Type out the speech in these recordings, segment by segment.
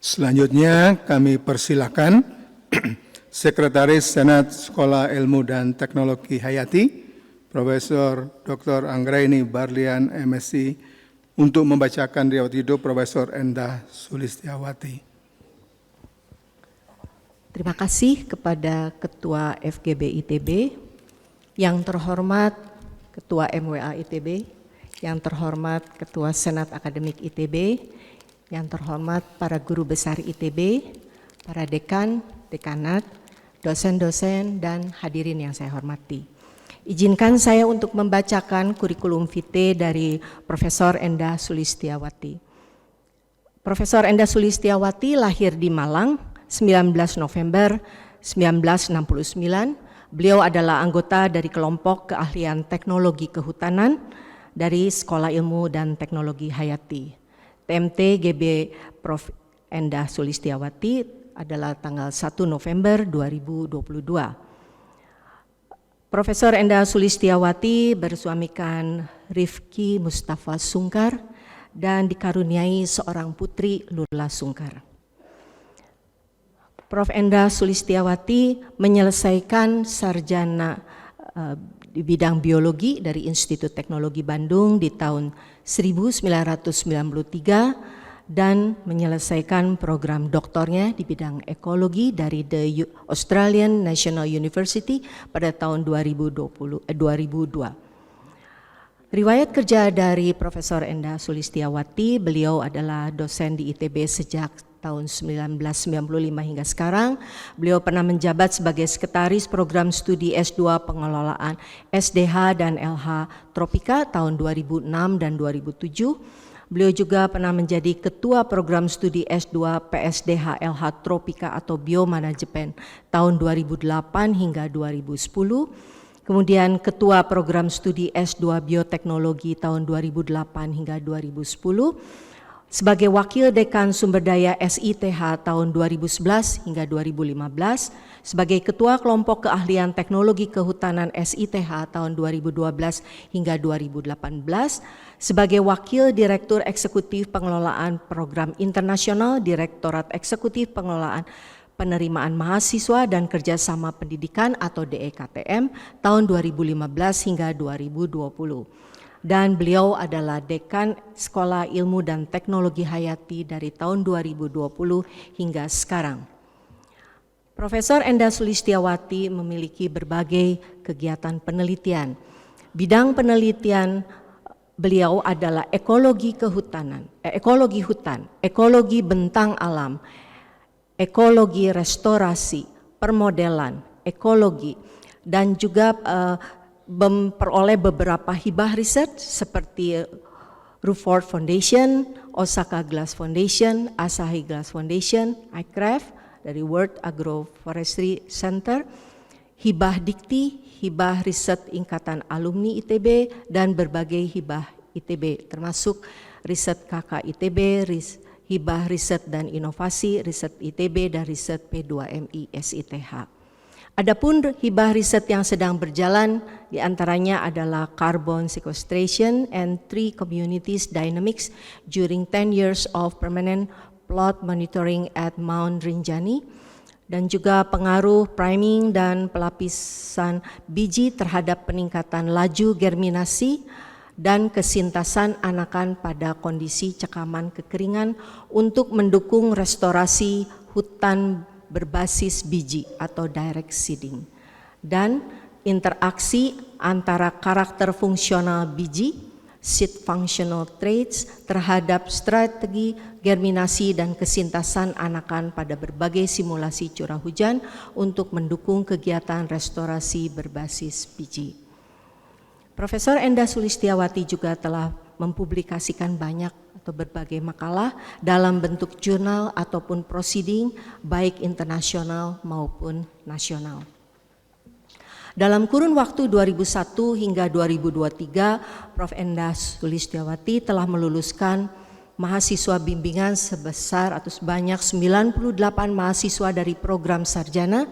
Selanjutnya kami persilakan Sekretaris Senat Sekolah Ilmu dan Teknologi Hayati, Profesor Dr. Anggraini Barlian, MSc, untuk membacakan riwayat hidup Profesor Endah Sulistiawati. Terima kasih kepada Ketua FGB ITB, yang terhormat Ketua MWA ITB, yang terhormat Ketua Senat Akademik ITB, yang terhormat para guru besar ITB, para dekan, dekanat, dosen-dosen, dan hadirin yang saya hormati. Izinkan saya untuk membacakan kurikulum vitae dari Profesor Endah Sulistiawati. Profesor Endah Sulistiawati lahir di Malang 19 November 1969. Beliau adalah anggota dari kelompok keahlian teknologi kehutanan dari Sekolah Ilmu dan Teknologi Hayati. TMT GB Prof. Endah Sulistiawati adalah tanggal 1 November 2022. Profesor Endah Sulistiawati bersuamikan Rifki Mustafa Sungkar dan dikaruniai seorang putri, Lula Sungkar. Prof. Endah Sulistiawati menyelesaikan sarjana di bidang biologi dari Institut Teknologi Bandung di tahun 1993 dan menyelesaikan program doktornya di bidang ekologi dari The Australian National University pada tahun 2002. Riwayat kerja dari Profesor Endah Sulistiawati, beliau adalah dosen di ITB sejak tahun 1995 hingga sekarang. Beliau pernah menjabat sebagai sekretaris program studi S2 pengelolaan SDH dan LH Tropika tahun 2006 dan 2007. Beliau juga pernah menjadi ketua program studi S2 PSDH LH Tropika atau Biomanajemen tahun 2008 hingga 2010. Kemudian ketua program studi S2 Bioteknologi tahun 2008 hingga 2010. Sebagai Wakil Dekan Sumber Daya SITH tahun 2011 hingga 2015, sebagai Ketua Kelompok Keahlian Teknologi Kehutanan SITH tahun 2012 hingga 2018, sebagai Wakil Direktur Eksekutif Pengelolaan Program Internasional Direktorat Eksekutif Pengelolaan Penerimaan Mahasiswa dan Kerjasama Pendidikan atau DEKTM tahun 2015 hingga 2020. Dan beliau adalah Dekan Sekolah Ilmu dan Teknologi Hayati dari tahun 2020 hingga sekarang. Profesor Endah Sulistiawati memiliki berbagai kegiatan penelitian. Bidang penelitian beliau adalah ekologi kehutanan, ekologi hutan, ekologi bentang alam, ekologi restorasi, permodelan, ekologi, dan juga memperoleh beberapa hibah riset seperti Ruford Foundation, Osaka Glass Foundation, Asahi Glass Foundation, iCraft dari World Agroforestry Center, hibah dikti, hibah riset Ikatan Alumni ITB, dan berbagai hibah ITB termasuk riset KK ITB, hibah riset dan inovasi, riset ITB, dan riset P2MI SITH. Adapun hibah riset yang sedang berjalan diantaranya adalah Carbon Sequestration and Tree Communities Dynamics during 10 years of permanent plot monitoring at Mount Rinjani, dan juga pengaruh priming dan pelapisan biji terhadap peningkatan laju germinasi dan kesintasan anakan pada kondisi cekaman kekeringan untuk mendukung restorasi hutan berbasis biji atau direct seeding, dan interaksi antara karakter fungsional biji, seed functional traits, terhadap strategi germinasi dan kesintasan anakan pada berbagai simulasi curah hujan untuk mendukung kegiatan restorasi berbasis biji. Profesor Endah Sulistiawati juga telah mempublikasikan banyak atau berbagai makalah dalam bentuk jurnal ataupun proceeding baik internasional maupun nasional. Dalam kurun waktu 2001 hingga 2023, Prof. Endah Sulistiawati telah meluluskan mahasiswa bimbingan sebesar atau sebanyak 98 mahasiswa dari program sarjana,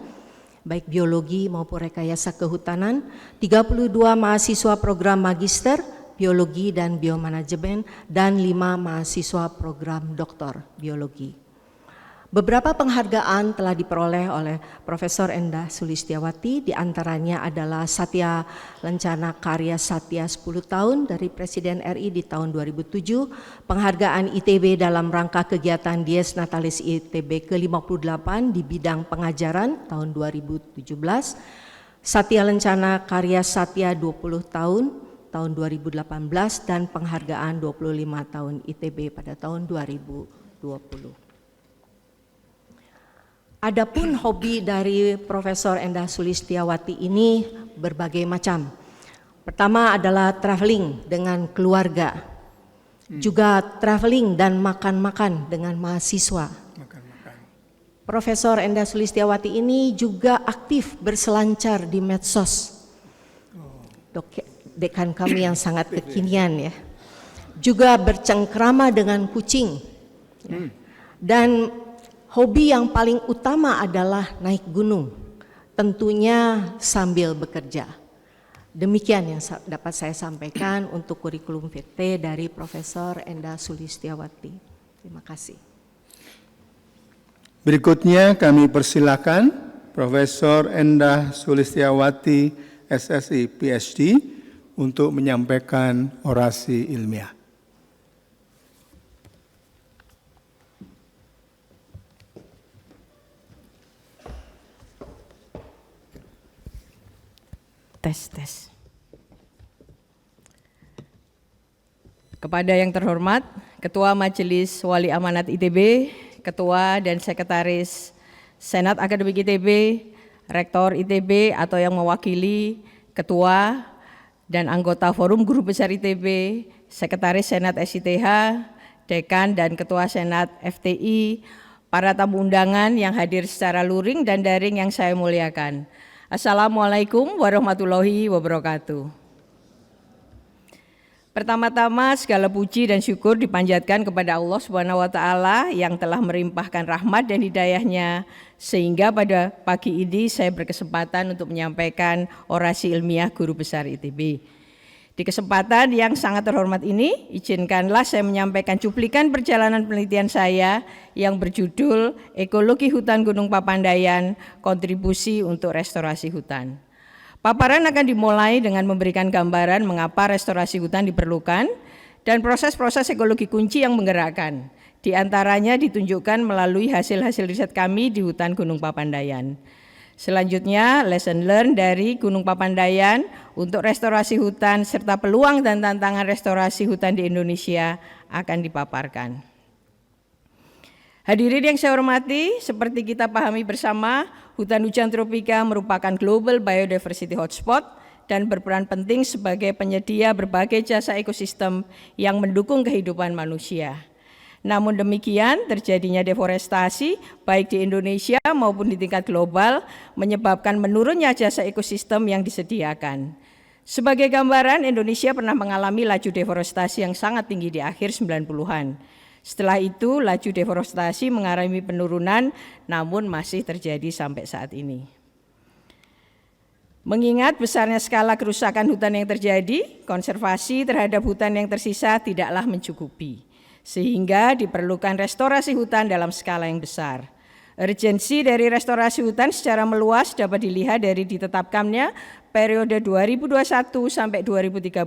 baik biologi maupun rekayasa kehutanan, 32 mahasiswa program magister, biologi dan biomanajemen, dan 5 mahasiswa program doktor biologi. Beberapa penghargaan telah diperoleh oleh Profesor Endah Sulistiawati, diantaranya adalah Satya Lencana Karya Satya 10 tahun dari Presiden RI di tahun 2007, penghargaan ITB dalam rangka kegiatan Dies Natalis ITB ke-58 di bidang pengajaran tahun 2017, Satya Lencana Karya Satya 20 tahun 2018, dan penghargaan 25 tahun ITB pada tahun 2020. Adapun hobi dari Profesor Endah Sulistiawati ini berbagai macam. Pertama adalah traveling dengan keluarga, juga traveling dan makan-makan dengan mahasiswa. Profesor Endah Sulistiawati ini juga aktif berselancar di medsos. Dekan kami yang sangat kekinian ya. Juga bercengkrama dengan kucing. Dan hobi yang paling utama adalah naik gunung, tentunya sambil bekerja. Demikian yang dapat saya sampaikan untuk kurikulum vitae dari Profesor Endah Sulistiawati. Terima kasih. Berikutnya kami persilakan Profesor Endah Sulistiawati, SSI PhD, untuk menyampaikan orasi ilmiah. Tes. Kepada yang terhormat, Ketua Majelis Wali Amanat ITB, Ketua dan Sekretaris Senat Akademik ITB, Rektor ITB atau yang mewakili Ketua dan anggota Forum Guru Besar ITB, Sekretaris Senat SITH, Dekan dan Ketua Senat FTI, para tamu undangan yang hadir secara luring dan daring yang saya muliakan. Assalamualaikum warahmatullahi wabarakatuh. Pertama-tama segala puji dan syukur dipanjatkan kepada Allah Subhanahu wa taala yang telah melimpahkan rahmat dan hidayahnya sehingga pada pagi ini saya berkesempatan untuk menyampaikan orasi ilmiah Guru Besar ITB. Di kesempatan yang sangat terhormat ini, izinkanlah saya menyampaikan cuplikan perjalanan penelitian saya yang berjudul Ekologi Hutan Gunung Papandayan, Kontribusi untuk Restorasi Hutan. Paparan akan dimulai dengan memberikan gambaran mengapa restorasi hutan diperlukan dan proses-proses ekologi kunci yang menggerakkan. Di antaranya ditunjukkan melalui hasil-hasil riset kami di hutan Gunung Papandayan. Selanjutnya, lesson learned dari Gunung Papandayan untuk restorasi hutan serta peluang dan tantangan restorasi hutan di Indonesia akan dipaparkan. Hadirin yang saya hormati, seperti kita pahami bersama, hutan hujan tropika merupakan global biodiversity hotspot dan berperan penting sebagai penyedia berbagai jasa ekosistem yang mendukung kehidupan manusia. Namun demikian, terjadinya deforestasi baik di Indonesia maupun di tingkat global menyebabkan menurunnya jasa ekosistem yang disediakan. Sebagai gambaran, Indonesia pernah mengalami laju deforestasi yang sangat tinggi di akhir 90-an. Setelah itu, laju deforestasi mengalami penurunan, namun masih terjadi sampai saat ini. Mengingat besarnya skala kerusakan hutan yang terjadi, konservasi terhadap hutan yang tersisa tidaklah mencukupi. Sehingga diperlukan restorasi hutan dalam skala yang besar. Urgensi dari restorasi hutan secara meluas dapat dilihat dari ditetapkannya periode 2021 sampai 2030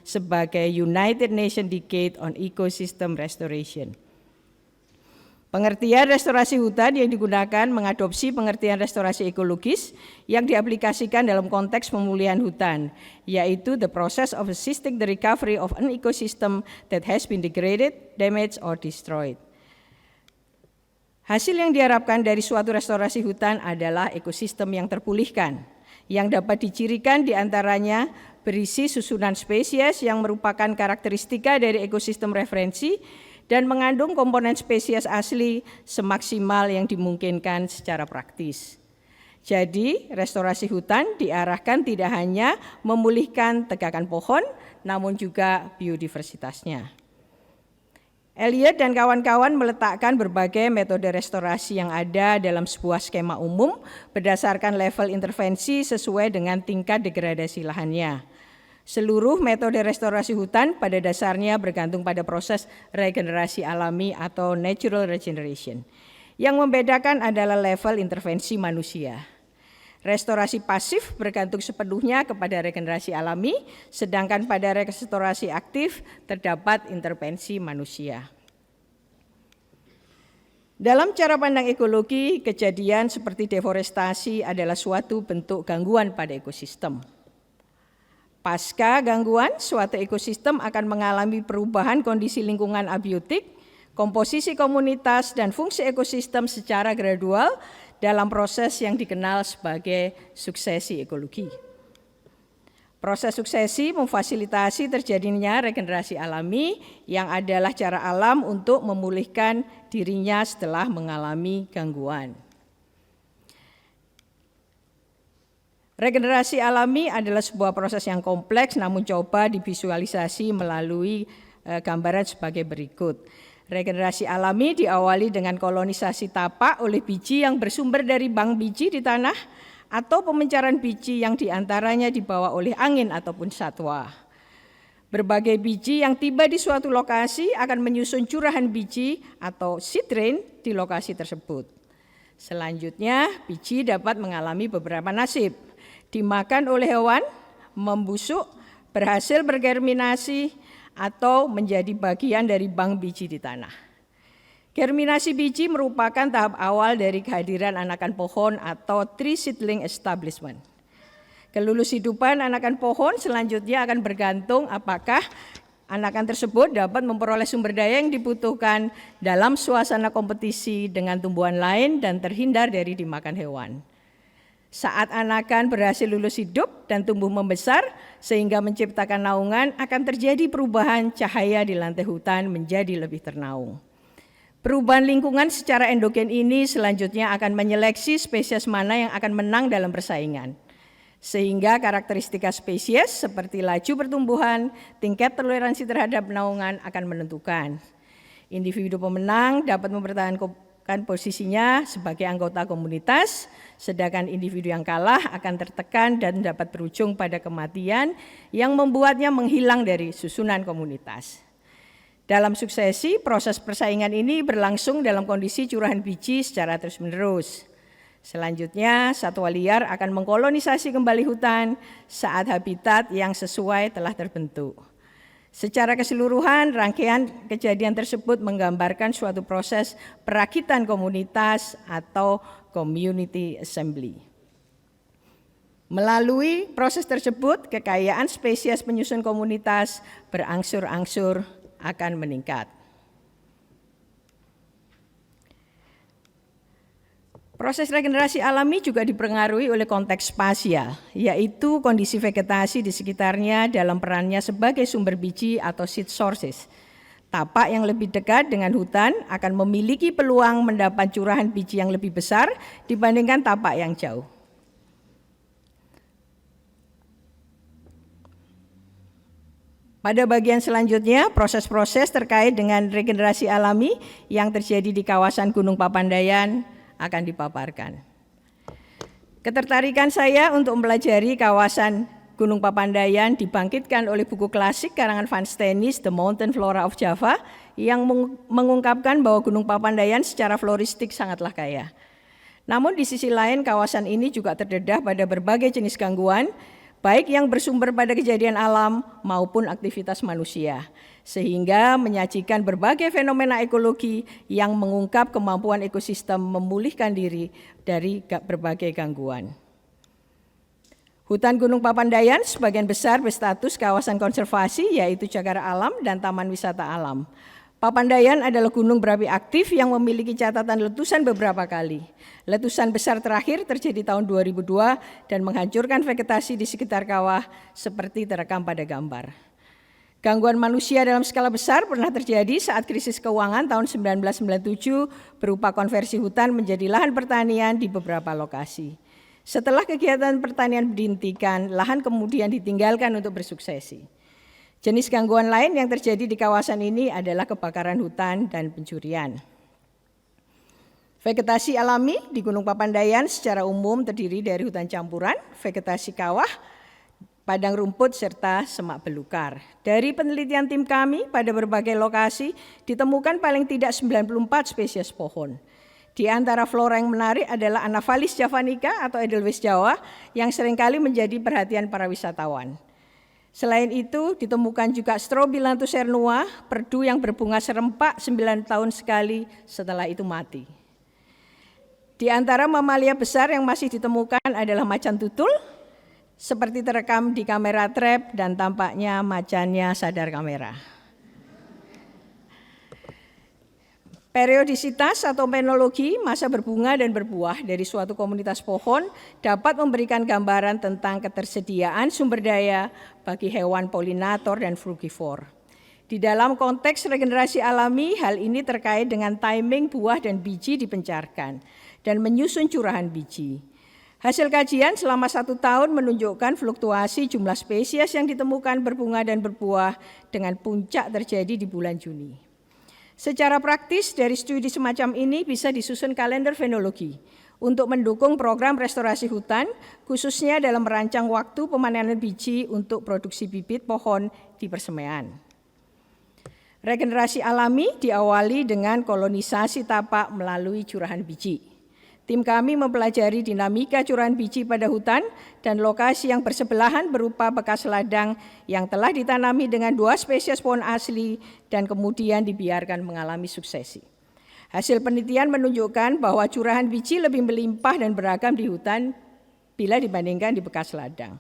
sebagai United Nations Decade on Ecosystem Restoration. Pengertian restorasi hutan yang digunakan mengadopsi pengertian restorasi ekologis yang diaplikasikan dalam konteks pemulihan hutan, yaitu the process of assisting the recovery of an ecosystem that has been degraded, damaged, or destroyed. Hasil yang diharapkan dari suatu restorasi hutan adalah ekosistem yang terpulihkan, yang dapat dicirikan diantaranya berisi susunan spesies yang merupakan karakteristika dari ekosistem referensi dan mengandung komponen spesies asli semaksimal yang dimungkinkan secara praktis. Jadi, restorasi hutan diarahkan tidak hanya memulihkan tegakan pohon, namun juga biodiversitasnya. Elliot dan kawan-kawan meletakkan berbagai metode restorasi yang ada dalam sebuah skema umum berdasarkan level intervensi sesuai dengan tingkat degradasi lahannya. Seluruh metode restorasi hutan pada dasarnya bergantung pada proses regenerasi alami atau natural regeneration, Yang membedakan adalah level intervensi manusia. Restorasi pasif bergantung sepenuhnya kepada regenerasi alami, sedangkan pada restorasi aktif terdapat intervensi manusia. Dalam cara pandang ekologi, kejadian seperti deforestasi adalah suatu bentuk gangguan pada ekosistem. Pasca gangguan, suatu ekosistem akan mengalami perubahan kondisi lingkungan abiotik, komposisi komunitas, dan fungsi ekosistem secara gradual dalam proses yang dikenal sebagai suksesi ekologi. Proses suksesi memfasilitasi terjadinya regenerasi alami yang adalah cara alam untuk memulihkan dirinya setelah mengalami gangguan. Regenerasi alami adalah sebuah proses yang kompleks namun coba divisualisasi melalui gambaran sebagai berikut. Regenerasi alami diawali dengan kolonisasi tapak oleh biji yang bersumber dari bank biji di tanah atau pemencaran biji yang diantaranya dibawa oleh angin ataupun satwa. Berbagai biji yang tiba di suatu lokasi akan menyusun curahan biji atau seed rain di lokasi tersebut. Selanjutnya, biji dapat mengalami beberapa nasib. Dimakan oleh hewan, membusuk, berhasil bergerminasi, atau menjadi bagian dari bank biji di tanah. Germinasi biji merupakan tahap awal dari kehadiran anakan pohon atau tree seedling establishment. Kelulus hidupan anakan pohon selanjutnya akan bergantung apakah anakan tersebut dapat memperoleh sumber daya yang dibutuhkan dalam suasana kompetisi dengan tumbuhan lain dan terhindar dari dimakan hewan. Saat anakan berhasil lulus hidup dan tumbuh membesar sehingga menciptakan naungan, akan terjadi perubahan cahaya di lantai hutan menjadi lebih ternaung. Perubahan lingkungan secara endogen ini selanjutnya akan menyeleksi spesies mana yang akan menang dalam persaingan. Sehingga karakteristika spesies seperti laju pertumbuhan, tingkat toleransi terhadap naungan akan menentukan. Individu pemenang dapat mempertahankan posisinya sebagai anggota komunitas, sedangkan individu yang kalah akan tertekan dan dapat berujung pada kematian yang membuatnya menghilang dari susunan komunitas. Dalam suksesi, proses persaingan ini berlangsung dalam kondisi curahan biji secara terus-menerus. Selanjutnya, satwa liar akan mengkolonisasi kembali hutan saat habitat yang sesuai telah terbentuk. Secara keseluruhan, rangkaian kejadian tersebut menggambarkan suatu proses perakitan komunitas atau community assembly. Melalui proses tersebut, kekayaan spesies penyusun komunitas berangsur-angsur akan meningkat. Proses regenerasi alami juga dipengaruhi oleh konteks spasial, yaitu kondisi vegetasi di sekitarnya dalam perannya sebagai sumber biji atau seed sources. Tapak yang lebih dekat dengan hutan akan memiliki peluang mendapat curahan biji yang lebih besar dibandingkan tapak yang jauh. Pada bagian selanjutnya, proses-proses terkait dengan regenerasi alami yang terjadi di kawasan Gunung Papandayan akan dipaparkan. Ketertarikan saya untuk mempelajari kawasan Gunung Papandayan dibangkitkan oleh buku klasik karangan Van Steenis, The Mountain Flora of Java, yang mengungkapkan bahwa Gunung Papandayan secara floristik sangatlah kaya. Namun di sisi lain kawasan ini juga terdedah pada berbagai jenis gangguan, baik yang bersumber pada kejadian alam maupun aktivitas manusia, sehingga menyajikan berbagai fenomena ekologi yang mengungkap kemampuan ekosistem memulihkan diri dari berbagai gangguan. Hutan Gunung Papandayan sebagian besar berstatus kawasan konservasi, yaitu cagar alam dan taman wisata alam. Papandayan adalah gunung berapi aktif yang memiliki catatan letusan beberapa kali. Letusan besar terakhir terjadi tahun 2002 dan menghancurkan vegetasi di sekitar kawah seperti terekam pada gambar. Gangguan manusia dalam skala besar pernah terjadi saat krisis keuangan tahun 1997 berupa konversi hutan menjadi lahan pertanian di beberapa lokasi. Setelah kegiatan pertanian dihentikan, lahan kemudian ditinggalkan untuk bersuksesi. Jenis gangguan lain yang terjadi di kawasan ini adalah kebakaran hutan dan pencurian. Vegetasi alami di Gunung Papandayan secara umum terdiri dari hutan campuran, vegetasi kawah, padang rumput, serta semak belukar. Dari penelitian tim kami pada berbagai lokasi ditemukan paling tidak 94 spesies pohon. Di antara flora yang menarik adalah Anaphalis javanica atau Edelweiss Jawa yang seringkali menjadi perhatian para wisatawan. Selain itu ditemukan juga Strobilanthes cernua, perdu yang berbunga serempak 9 tahun sekali, setelah itu mati. Di antara mamalia besar yang masih ditemukan adalah macan tutul, seperti terekam di kamera trap dan tampaknya macannya sadar kamera. Periodisitas atau penologi masa berbunga dan berbuah dari suatu komunitas pohon dapat memberikan gambaran tentang ketersediaan sumber daya bagi hewan polinator dan frugivor. Di dalam konteks regenerasi alami, hal ini terkait dengan timing buah dan biji dipencarkan dan menyusun curahan biji. Hasil kajian selama 1 tahun menunjukkan fluktuasi jumlah spesies yang ditemukan berbunga dan berbuah dengan puncak terjadi di bulan Juni. Secara praktis, dari studi semacam ini bisa disusun kalender fenologi untuk mendukung program restorasi hutan, khususnya dalam merancang waktu pemanenan biji untuk produksi bibit pohon di persemaian. Regenerasi alami diawali dengan kolonisasi tapak melalui curahan biji. Tim kami mempelajari dinamika curahan biji pada hutan dan lokasi yang bersebelahan berupa bekas ladang yang telah ditanami dengan 2 spesies pohon asli dan kemudian dibiarkan mengalami suksesi. Hasil penelitian menunjukkan bahwa curahan biji lebih melimpah dan beragam di hutan bila dibandingkan di bekas ladang.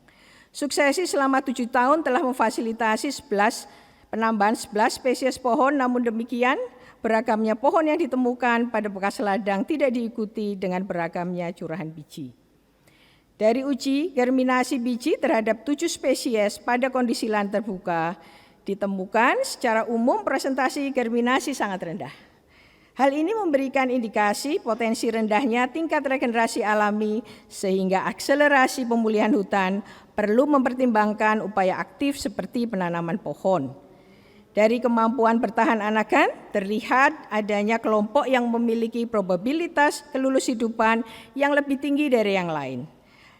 Suksesi selama 7 tahun telah memfasilitasi penambahan 11 spesies pohon, namun demikian beragamnya pohon yang ditemukan pada bekas ladang tidak diikuti dengan beragamnya curahan biji. Dari uji germinasi biji terhadap 7 spesies pada kondisi lahan terbuka, ditemukan secara umum presentasi germinasi sangat rendah. Hal ini memberikan indikasi potensi rendahnya tingkat regenerasi alami sehingga akselerasi pemulihan hutan perlu mempertimbangkan upaya aktif seperti penanaman pohon. Dari kemampuan bertahan anakan, terlihat adanya kelompok yang memiliki probabilitas kelulus hidupan yang lebih tinggi dari yang lain.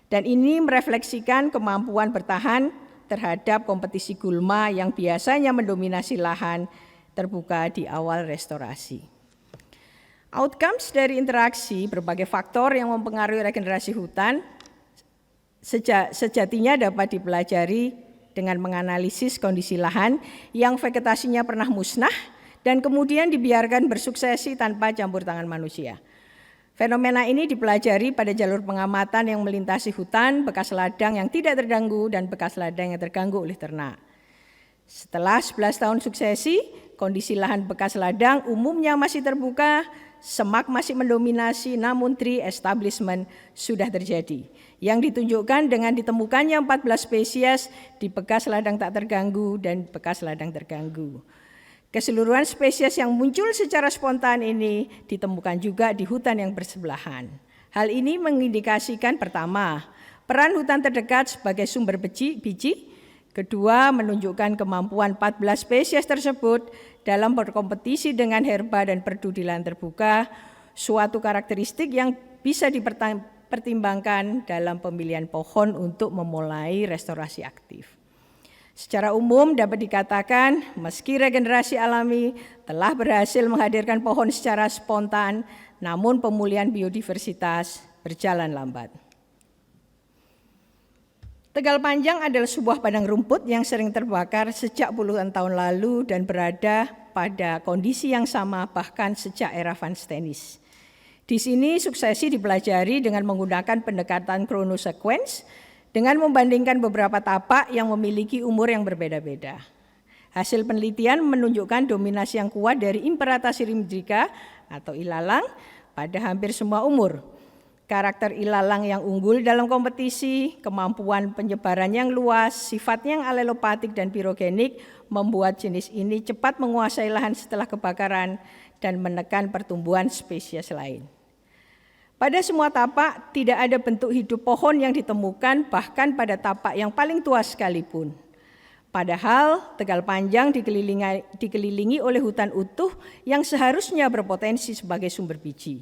Dan ini merefleksikan kemampuan bertahan terhadap kompetisi gulma yang biasanya mendominasi lahan terbuka di awal restorasi. Outcomes dari interaksi berbagai faktor yang mempengaruhi regenerasi hutan sejatinya dapat dipelajari dengan menganalisis kondisi lahan yang vegetasinya pernah musnah dan kemudian dibiarkan bersuksesi tanpa campur tangan manusia. Fenomena ini dipelajari pada jalur pengamatan yang melintasi hutan, bekas ladang yang tidak terganggu dan bekas ladang yang terganggu oleh ternak. Setelah 11 tahun suksesi, kondisi lahan bekas ladang umumnya masih terbuka, semak masih mendominasi, namun tree establishment sudah terjadi, yang ditunjukkan dengan ditemukannya 14 spesies di bekas ladang tak terganggu dan bekas ladang terganggu. Keseluruhan spesies yang muncul secara spontan ini ditemukan juga di hutan yang bersebelahan. Hal ini mengindikasikan pertama, peran hutan terdekat sebagai sumber biji, kedua, menunjukkan kemampuan 14 spesies tersebut dalam berkompetisi dengan herba dan perdu di lahan terbuka, suatu karakteristik yang bisa dipertimbangkan dalam pemilihan pohon untuk memulai restorasi aktif. Secara umum dapat dikatakan meski regenerasi alami telah berhasil menghadirkan pohon secara spontan, namun pemulihan biodiversitas berjalan lambat. Tegal Panjang adalah sebuah padang rumput yang sering terbakar sejak puluhan tahun lalu dan berada pada kondisi yang sama bahkan sejak era Van Steenis. Di sini suksesi dipelajari dengan menggunakan pendekatan chronosequence dengan membandingkan beberapa tapak yang memiliki umur yang berbeda-beda. Hasil penelitian menunjukkan dominasi yang kuat dari Imperata cylindrica atau ilalang pada hampir semua umur. Karakter ilalang yang unggul dalam kompetisi, kemampuan penyebaran yang luas, sifatnya yang alelopatik dan pirogenik membuat jenis ini cepat menguasai lahan setelah kebakaran dan menekan pertumbuhan spesies lain. Pada semua tapak tidak ada bentuk hidup pohon yang ditemukan, bahkan pada tapak yang paling tua sekalipun. Padahal Tegal Panjang dikelilingi oleh hutan utuh yang seharusnya berpotensi sebagai sumber biji.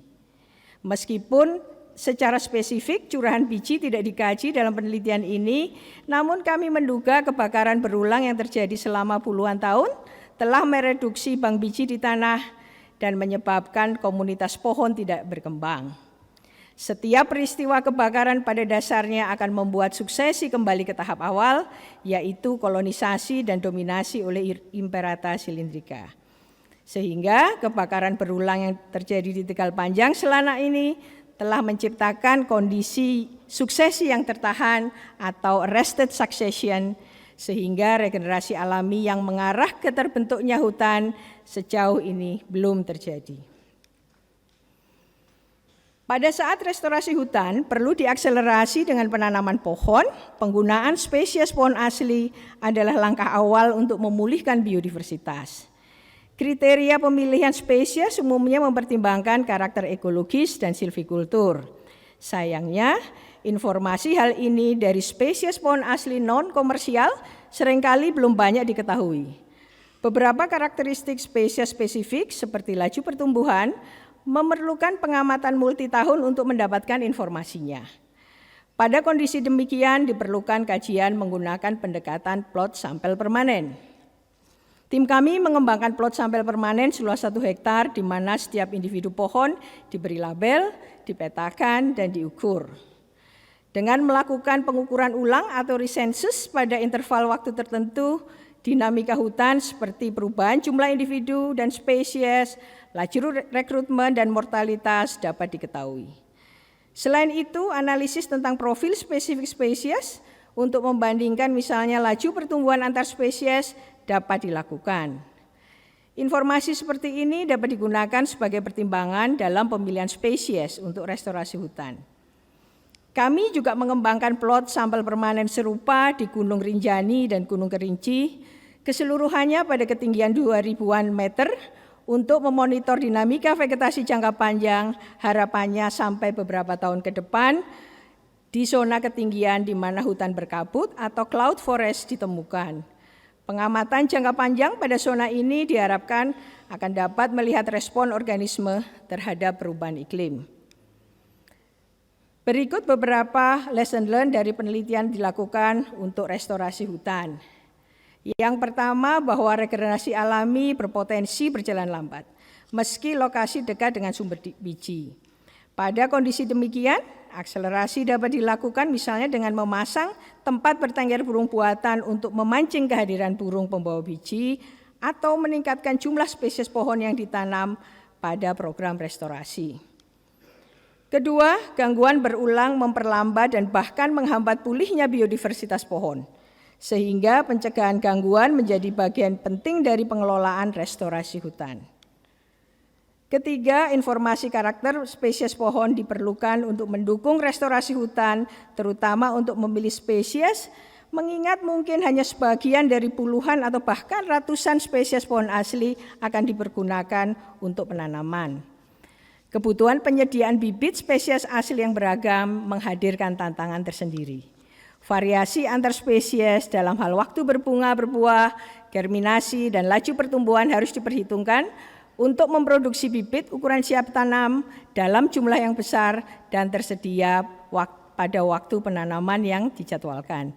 Meskipun secara spesifik curahan biji tidak dikaji dalam penelitian ini, namun kami menduga kebakaran berulang yang terjadi selama puluhan tahun telah mereduksi bank biji di tanah dan menyebabkan komunitas pohon tidak berkembang. Setiap peristiwa kebakaran pada dasarnya akan membuat suksesi kembali ke tahap awal, yaitu kolonisasi dan dominasi oleh Imperata Cylindrica. Sehingga kebakaran berulang yang terjadi di Tegal Panjang selama ini telah menciptakan kondisi suksesi yang tertahan atau arrested succession, sehingga regenerasi alami yang mengarah ke terbentuknya hutan sejauh ini belum terjadi. Pada saat restorasi hutan perlu diakselerasi dengan penanaman pohon. Penggunaan spesies pohon asli adalah langkah awal untuk memulihkan biodiversitas. Kriteria pemilihan spesies umumnya mempertimbangkan karakter ekologis dan silvikultur. Sayangnya, informasi hal ini dari spesies pohon asli non-komersial seringkali belum banyak diketahui. Beberapa karakteristik spesies spesifik seperti laju pertumbuhan memerlukan pengamatan multitahun untuk mendapatkan informasinya. Pada kondisi demikian diperlukan kajian menggunakan pendekatan plot sampel permanen. Tim kami mengembangkan plot sampel permanen seluas 1 hektar di mana setiap individu pohon diberi label, dipetakan, dan diukur. Dengan melakukan pengukuran ulang atau resensus pada interval waktu tertentu, dinamika hutan seperti perubahan jumlah individu dan spesies, laju rekrutmen, dan mortalitas dapat diketahui. Selain itu, analisis tentang profil spesifik spesies untuk membandingkan misalnya laju pertumbuhan antar spesies dapat dilakukan. Informasi seperti ini dapat digunakan sebagai pertimbangan dalam pemilihan spesies untuk restorasi hutan. Kami juga mengembangkan plot sampel permanen serupa di Gunung Rinjani dan Gunung Kerinci, keseluruhannya pada ketinggian 2000-an meter untuk memonitor dinamika vegetasi jangka panjang, harapannya sampai beberapa tahun ke depan di zona ketinggian di mana hutan berkabut atau cloud forest ditemukan. Pengamatan jangka panjang pada zona ini diharapkan akan dapat melihat respon organisme terhadap perubahan iklim. Berikut beberapa lesson learned dari penelitian dilakukan untuk restorasi hutan. Yang pertama, bahwa regenerasi alami berpotensi berjalan lambat, meski lokasi dekat dengan sumber biji. Pada kondisi demikian, akselerasi dapat dilakukan misalnya dengan memasang tempat bertengger burung buatan untuk memancing kehadiran burung pembawa biji atau meningkatkan jumlah spesies pohon yang ditanam pada program restorasi. Kedua, gangguan berulang memperlambat dan bahkan menghambat pulihnya biodiversitas pohon, sehingga pencegahan gangguan menjadi bagian penting dari pengelolaan restorasi hutan. Ketiga, informasi karakter spesies pohon diperlukan untuk mendukung restorasi hutan, terutama untuk memilih spesies, mengingat mungkin hanya sebagian dari puluhan atau bahkan ratusan spesies pohon asli akan dipergunakan untuk penanaman. Kebutuhan penyediaan bibit spesies asli yang beragam menghadirkan tantangan tersendiri. Variasi antar spesies dalam hal waktu berbunga, berbuah, germinasi, dan laju pertumbuhan harus diperhitungkan untuk memproduksi bibit ukuran siap tanam dalam jumlah yang besar dan tersedia pada waktu penanaman yang dijadwalkan.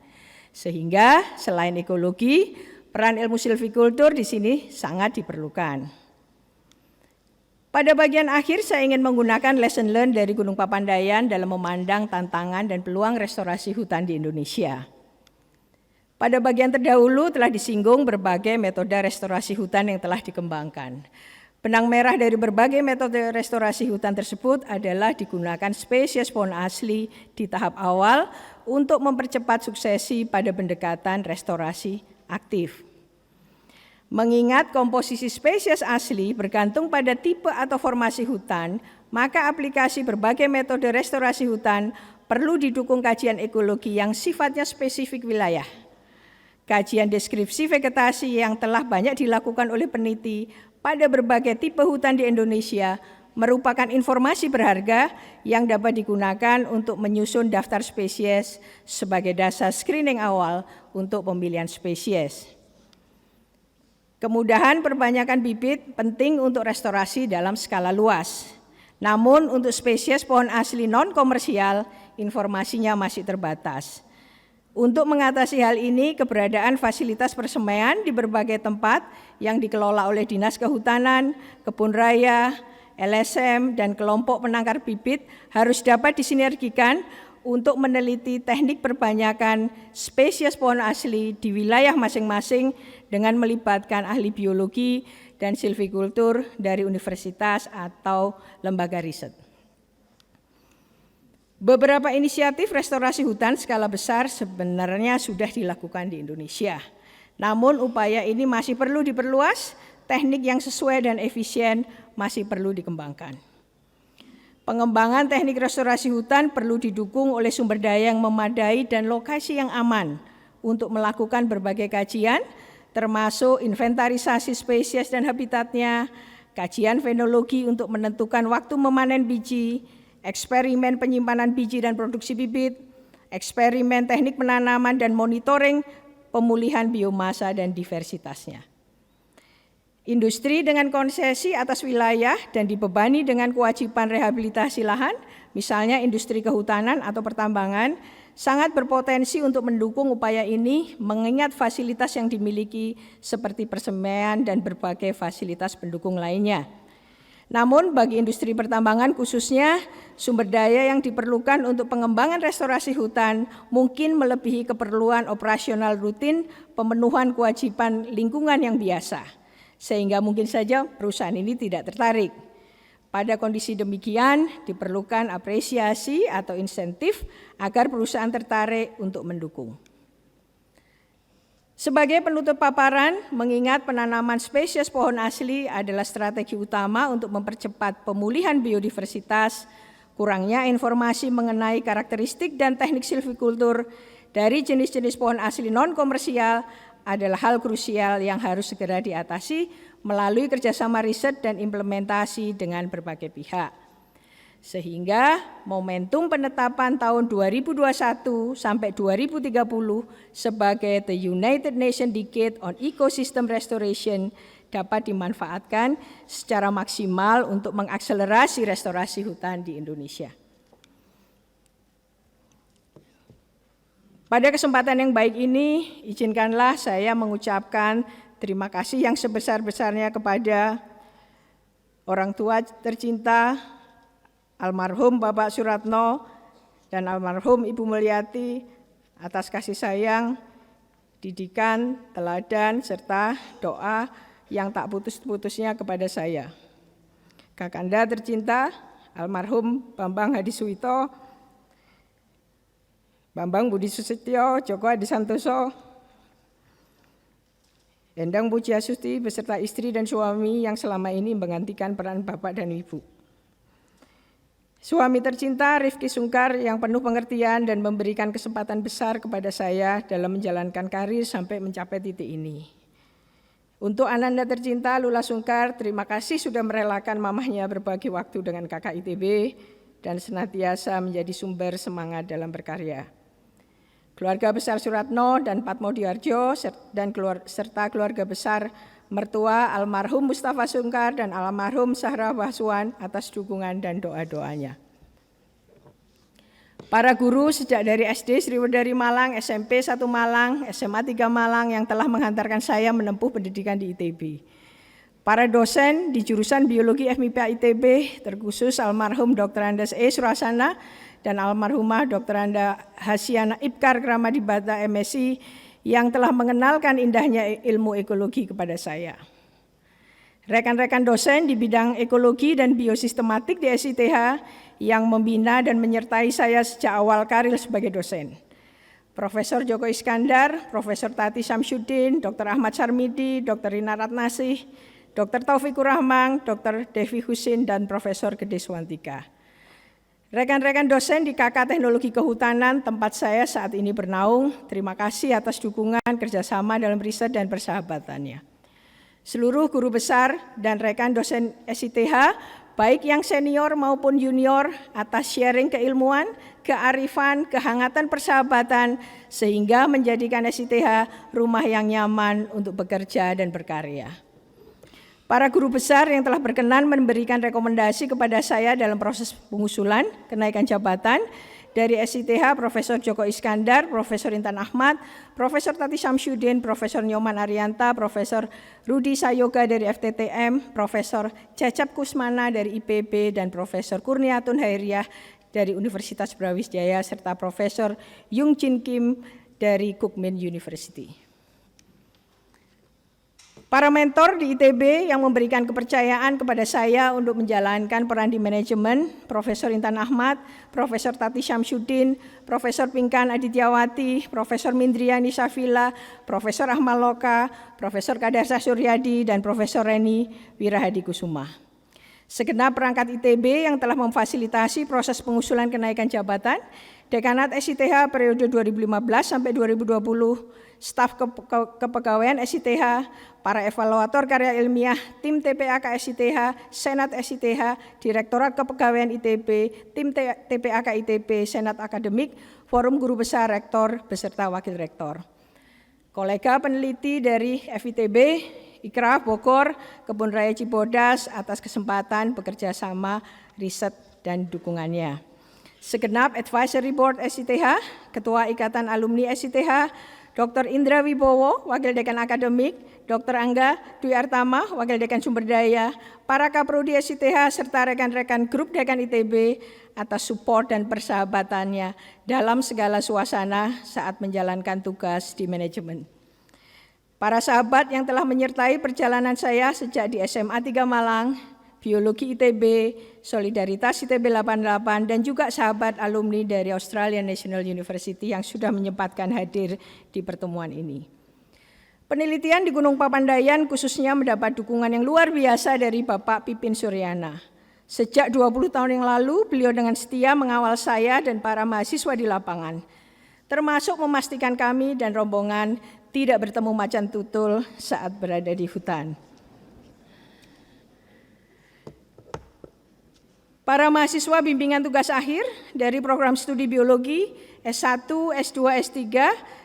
Sehingga selain ekologi, peran ilmu silvikultur di sini sangat diperlukan. Pada bagian akhir saya ingin menggunakan lesson learned dari Gunung Papandayan dalam memandang tantangan dan peluang restorasi hutan di Indonesia. Pada bagian terdahulu telah disinggung berbagai metode restorasi hutan yang telah dikembangkan. Benang merah dari berbagai metode restorasi hutan tersebut adalah digunakan spesies pohon asli di tahap awal untuk mempercepat suksesi pada pendekatan restorasi aktif. Mengingat komposisi spesies asli bergantung pada tipe atau formasi hutan, maka aplikasi berbagai metode restorasi hutan perlu didukung kajian ekologi yang sifatnya spesifik wilayah. Kajian deskripsi vegetasi yang telah banyak dilakukan oleh peneliti pada berbagai tipe hutan di Indonesia merupakan informasi berharga yang dapat digunakan untuk menyusun daftar spesies sebagai dasar screening awal untuk pemilihan spesies. Kemudahan perbanyakan bibit penting untuk restorasi dalam skala luas. Namun untuk spesies pohon asli non-komersial, informasinya masih terbatas. Untuk mengatasi hal ini, keberadaan fasilitas persemaian di berbagai tempat yang dikelola oleh Dinas Kehutanan, Kebun Raya, LSM, dan kelompok penangkar bibit harus dapat disinergikan untuk meneliti teknik perbanyakan spesies pohon asli di wilayah masing-masing dengan melibatkan ahli biologi dan silvikultur dari universitas atau lembaga riset. Beberapa inisiatif restorasi hutan skala besar sebenarnya sudah dilakukan di Indonesia. Namun upaya ini masih perlu diperluas, teknik yang sesuai dan efisien masih perlu dikembangkan. Pengembangan teknik restorasi hutan perlu didukung oleh sumber daya yang memadai dan lokasi yang aman untuk melakukan berbagai kajian, termasuk inventarisasi spesies dan habitatnya, kajian fenologi untuk menentukan waktu memanen biji, eksperimen penyimpanan biji dan produksi bibit, eksperimen teknik penanaman dan monitoring pemulihan biomasa dan diversitasnya. Industri dengan konsesi atas wilayah dan dibebani dengan kewajiban rehabilitasi lahan, misalnya industri kehutanan atau pertambangan, sangat berpotensi untuk mendukung upaya ini mengingat fasilitas yang dimiliki seperti persemaian dan berbagai fasilitas pendukung lainnya. Namun bagi industri pertambangan khususnya, sumber daya yang diperlukan untuk pengembangan restorasi hutan mungkin melebihi keperluan operasional rutin pemenuhan kewajiban lingkungan yang biasa, sehingga mungkin saja perusahaan ini tidak tertarik. Pada kondisi demikian, diperlukan apresiasi atau insentif agar perusahaan tertarik untuk mendukung. Sebagai penutup paparan, mengingat penanaman spesies pohon asli adalah strategi utama untuk mempercepat pemulihan biodiversitas, kurangnya informasi mengenai karakteristik dan teknik silvikultur dari jenis-jenis pohon asli non-komersial adalah hal krusial yang harus segera diatasi melalui kerjasama riset dan implementasi dengan berbagai pihak. Sehingga momentum penetapan tahun 2021 sampai 2030 sebagai The United Nations Decade on Ecosystem Restoration dapat dimanfaatkan secara maksimal untuk mengakselerasi restorasi hutan di Indonesia. Pada kesempatan yang baik ini, izinkanlah saya mengucapkan terima kasih yang sebesar-besarnya kepada orang tua tercinta, almarhum Bapak Suratno dan almarhum Ibu Mulyati atas kasih sayang, didikan, teladan, serta doa yang tak putus-putusnya kepada saya. Kakanda tercinta, almarhum Bambang Hadi Suwito, Bambang Budi Susetyo, Joko Hadi Santoso, Endang Pujiastuti beserta istri dan suami yang selama ini menggantikan peran Bapak dan Ibu. Suami tercinta Rifki Sungkar yang penuh pengertian dan memberikan kesempatan besar kepada saya dalam menjalankan karir sampai mencapai titik ini. Untuk Ananda tercinta Lula Sungkar, terima kasih sudah merelakan mamahnya berbagi waktu dengan kakak ITB dan senantiasa menjadi sumber semangat dalam berkarya. Keluarga besar Suratno dan Patmo Diarjo serta keluarga besar mertua almarhum Mustafa Sungkar dan almarhum Sahra Wahsuan atas dukungan dan doa-doanya. Para guru sejak dari SD Sriwedari Malang, SMP 1 Malang, SMA 3 Malang yang telah menghantarkan saya menempuh pendidikan di ITB. Para dosen di jurusan Biologi FMIPA ITB, terkhusus almarhum Dr. Andes E. Surasana dan almarhumah Dr. Anda Hasyana Ibkar Kramadibata MSI, yang telah mengenalkan indahnya ilmu ekologi kepada saya. Rekan-rekan dosen di bidang ekologi dan biosistematik di SITH yang membina dan menyertai saya sejak awal karir sebagai dosen. Profesor Joko Iskandar, Profesor Tati Samsudin, Dr. Ahmad Sarmidi, Dr. Rina Ratnasih, Dr. Taufikur Rahman, Dr. Devi Husin, dan Profesor Gede Swantika. Rekan-rekan dosen di KK Teknologi Kehutanan tempat saya saat ini bernaung, terima kasih atas dukungan kerjasama dalam riset dan persahabatannya. Seluruh guru besar dan rekan dosen SITH, baik yang senior maupun junior, atas sharing keilmuan, kearifan, kehangatan persahabatan, sehingga menjadikan SITH rumah yang nyaman untuk bekerja dan berkarya. Para guru besar yang telah berkenan memberikan rekomendasi kepada saya dalam proses pengusulan kenaikan jabatan dari SITH Profesor Joko Iskandar, Profesor Intan Ahmad, Profesor Tati Syamsuddin, Profesor Nyoman Arianta, Profesor Rudi Sayoga dari FTTM, Profesor Cecep Kusmana dari IPB, dan Profesor Kurniatun Hairiah dari Universitas Brawijaya, serta Profesor Yung Jin Kim dari Kukmin University. Para mentor di ITB yang memberikan kepercayaan kepada saya untuk menjalankan peran di manajemen, Profesor Intan Ahmad, Profesor Tati Syamsuddin, Profesor Pinkan Adityawati, Profesor Mindriani Safila, Profesor Ahmad Loka, Profesor Kadarsa Suryadi, dan Profesor Reni Wirahadi Kusuma. Segenap perangkat ITB yang telah memfasilitasi proses pengusulan kenaikan jabatan, Dekanat SITH periode 2015 sampai 2020, staf kepegawaian SITH, para evaluator karya ilmiah, tim TPAK SITH, Senat SITH, Direktorat Kepegawaian ITB, tim TPAK ITB, Senat Akademik, Forum Guru Besar Rektor, beserta Wakil Rektor. Kolega peneliti dari FITB, Ikraf Bogor, Kebun Raya Cibodas atas kesempatan bekerja sama riset dan dukungannya. Segenap Advisory Board SITH, Ketua Ikatan Alumni SITH, Dr. Indra Wibowo, Wakil Dekan Akademik, Dr. Angga Dwi Artama, Wakil Dekan Sumber Daya, para Kaprodi SITH, serta rekan-rekan grup Dekan ITB atas support dan persahabatannya dalam segala suasana saat menjalankan tugas di manajemen. Para sahabat yang telah menyertai perjalanan saya sejak di SMA 3 Malang, Biologi ITB, Solidaritas ITB 88, dan juga sahabat alumni dari Australian National University yang sudah menyempatkan hadir di pertemuan ini. Penelitian di Gunung Papandayan khususnya mendapat dukungan yang luar biasa dari Bapak Pipin Suryana. Sejak 20 tahun yang lalu, beliau dengan setia mengawal saya dan para mahasiswa di lapangan, termasuk memastikan kami dan rombongan tidak bertemu macan tutul saat berada di hutan. Para mahasiswa bimbingan tugas akhir dari program studi biologi S1, S2, S3,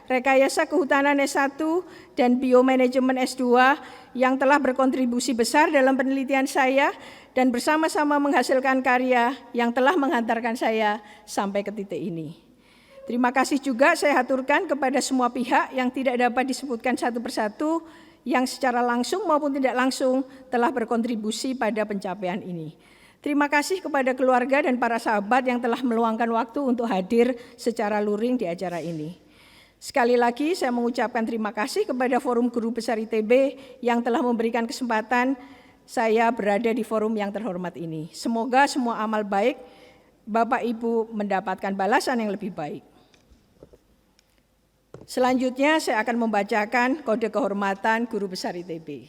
rekayasa kehutanan S1, dan biomanajemen S2 yang telah berkontribusi besar dalam penelitian saya dan bersama-sama menghasilkan karya yang telah menghantarkan saya sampai ke titik ini. Terima kasih juga saya haturkan kepada semua pihak yang tidak dapat disebutkan satu persatu yang secara langsung maupun tidak langsung telah berkontribusi pada pencapaian ini. Terima kasih kepada keluarga dan para sahabat yang telah meluangkan waktu untuk hadir secara luring di acara ini. Sekali lagi saya mengucapkan terima kasih kepada Forum Guru Besar ITB yang telah memberikan kesempatan saya berada di forum yang terhormat ini. Semoga semua amal baik Bapak Ibu mendapatkan balasan yang lebih baik. Selanjutnya saya akan membacakan kode kehormatan Guru Besar ITB.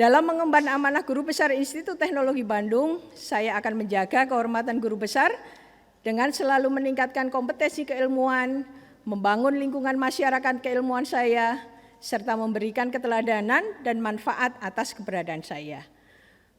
Dalam mengemban amanah Guru Besar Institut Teknologi Bandung, saya akan menjaga kehormatan Guru Besar dengan selalu meningkatkan kompetensi keilmuan, membangun lingkungan masyarakat keilmuan saya, serta memberikan keteladanan dan manfaat atas keberadaan saya.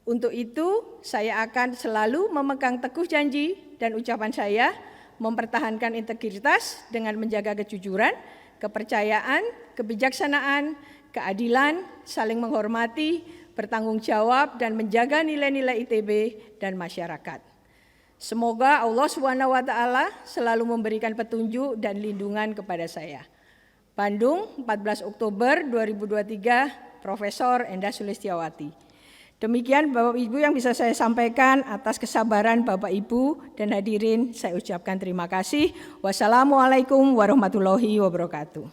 Untuk itu, saya akan selalu memegang teguh janji dan ucapan saya, mempertahankan integritas dengan menjaga kejujuran, kepercayaan, kebijaksanaan, keadilan, saling menghormati, bertanggung jawab, dan menjaga nilai-nilai ITB dan masyarakat. Semoga Allah SWT selalu memberikan petunjuk dan lindungan kepada saya. Bandung, 14 Oktober 2023, Profesor Endah Sulistiawati. Demikian Bapak Ibu yang bisa saya sampaikan. Atas kesabaran Bapak Ibu dan hadirin saya ucapkan terima kasih. Wassalamualaikum warahmatullahi wabarakatuh.